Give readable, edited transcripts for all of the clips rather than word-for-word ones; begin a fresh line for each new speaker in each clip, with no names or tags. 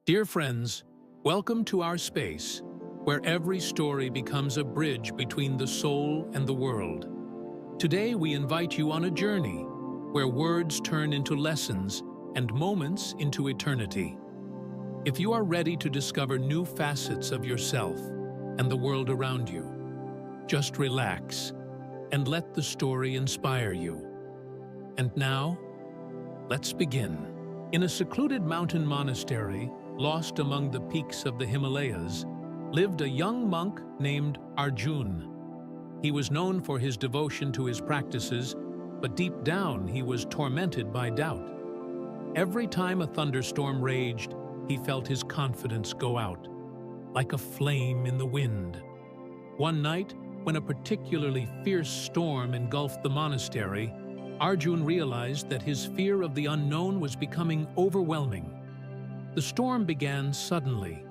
Dear friends, welcome to our space, where every story becomes a bridge between the soul and the world. Today we invite you on a journey where words turn into lessons and moments into eternity. If you are ready to discover new facets of yourself and the world around you, just relax and let the story inspire you. And now, let's begin. In a secluded mountain monastery, lost among the peaks of the Himalayas, lived a young monk named Arjun. He was known for his devotion to his practices, but deep down he was tormented by doubt. Every time a thunderstorm raged, he felt his confidence go out, like a flame in the wind. One night, when a particularly fierce storm engulfed the monastery, Arjun realized that his fear of the unknown was becoming overwhelming. The storm began suddenly.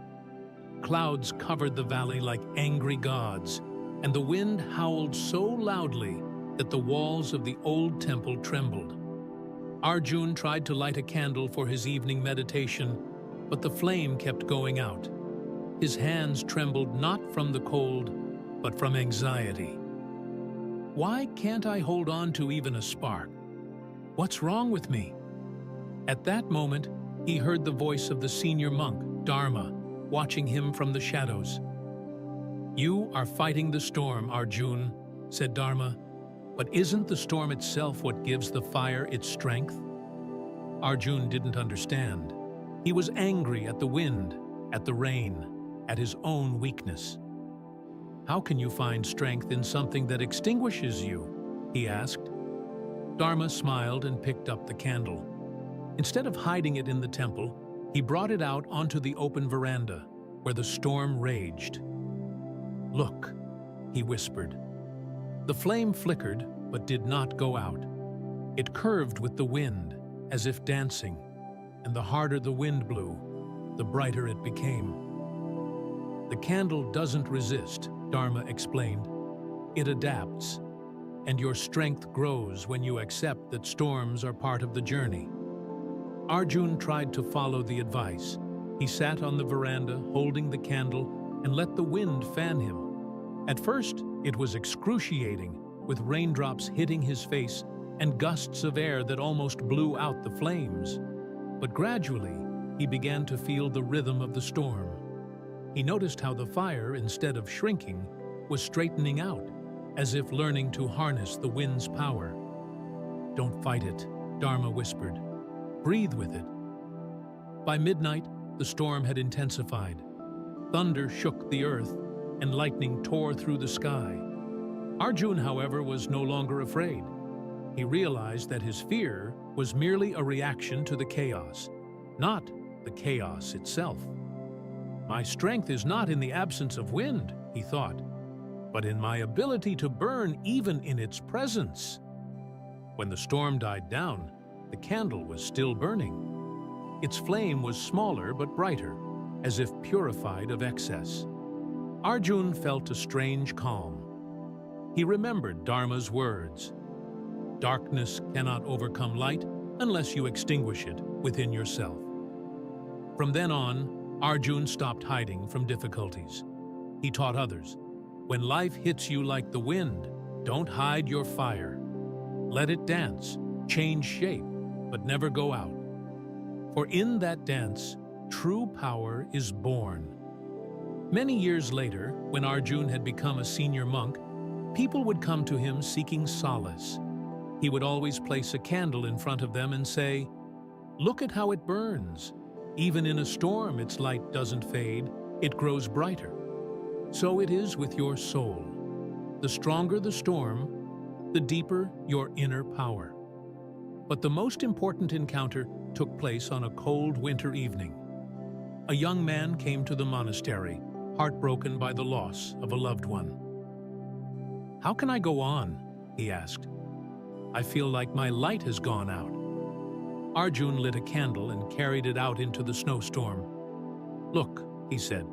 Clouds covered the valley like angry gods, and the wind howled so loudly that the walls of the old temple trembled. Arjun tried to light a candle for his evening meditation, but the flame kept going out. His hands trembled not from the cold, but from anxiety. Why can't I hold on to even a spark? What's wrong with me? At that moment, he heard the voice of the senior monk, Dharma, watching him from the shadows. "You are fighting the storm, Arjun," said Dharma, "but isn't the storm itself what gives the fire its strength?" Arjun didn't understand. He was angry at the wind, at the rain, at his own weakness. "How can you find strength in something that extinguishes you?" he asked. Dharma smiled and picked up the candle. Instead of hiding it in the temple, he brought it out onto the open veranda, where the storm raged. "Look," he whispered. The flame flickered, but did not go out. It curved with the wind, as if dancing, and the harder the wind blew, the brighter it became. "The candle doesn't resist," Dharma explained. "It adapts, and your strength grows when you accept that storms are part of the journey." Arjun tried to follow the advice. He sat on the veranda, holding the candle, and let the wind fan him. At first, it was excruciating, with raindrops hitting his face and gusts of air that almost blew out the flames. But gradually, he began to feel the rhythm of the storm. He noticed how the fire, instead of shrinking, was straightening out, as if learning to harness the wind's power. "Don't fight it," Dharma whispered. "Breathe with it." By midnight, the storm had intensified. Thunder shook the earth, and lightning tore through the sky. Arjun, however, was no longer afraid. He realized that his fear was merely a reaction to the chaos, not the chaos itself. "My strength is not in the absence of wind," he thought, "but in my ability to burn even in its presence." When the storm died down, the candle was still burning. Its flame was smaller but brighter, as if purified of excess. Arjun felt a strange calm. He remembered Dharma's words. "Darkness cannot overcome light unless you extinguish it within yourself." From then on, Arjun stopped hiding from difficulties. He taught others, when life hits you like the wind, don't hide your fire. Let it dance, change shape, but never go out. For in that dance, true power is born. Many years later, when Arjun had become a senior monk, people would come to him seeking solace. He would always place a candle in front of them and say, "Look at how it burns. Even in a storm, its light doesn't fade, it grows brighter." So it is with your soul. The stronger the storm, the deeper your inner power. But the most important encounter took place on a cold winter evening. A young man came to the monastery, heartbroken by the loss of a loved one. "How can I go on?" he asked. "I feel like my light has gone out." Arjun lit a candle and carried it out into the snowstorm. "Look," he said,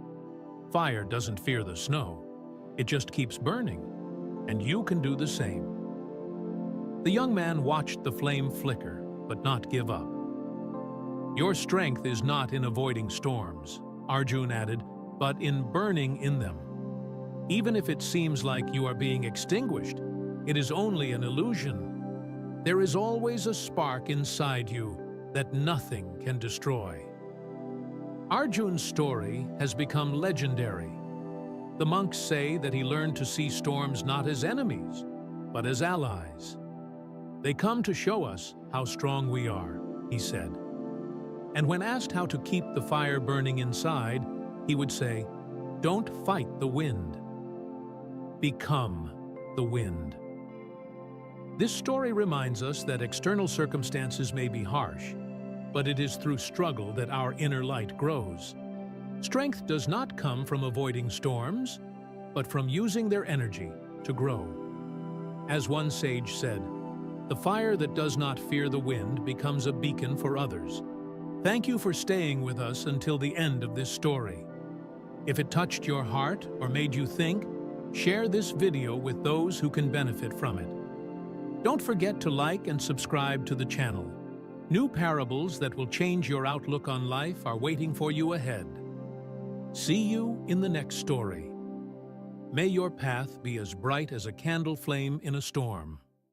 "fire doesn't fear the snow. It just keeps burning, and you can do the same." The young man watched the flame flicker, but not give up. Your strength is not in avoiding storms, Arjun added, but in burning in them. Even if it seems like you are being extinguished, it is only an illusion. There is always a spark inside you that nothing can destroy. Arjun's story has become legendary. The monks say that he learned to see storms not as enemies, but as allies. They come to show us how strong we are, he said. And when asked how to keep the fire burning inside, he would say, "Don't fight the wind. Become the wind." This story reminds us that external circumstances may be harsh, but it is through struggle that our inner light grows. Strength does not come from avoiding storms, but from using their energy to grow. As one sage said, "The fire that does not fear the wind becomes a beacon for others." Thank you for staying with us until the end of this story. If it touched your heart or made you think, share this video with those who can benefit from it. Don't forget to like and subscribe to the channel. New parables that will change your outlook on life are waiting for you ahead. See you in the next story. May your path be as bright as a candle flame in a storm.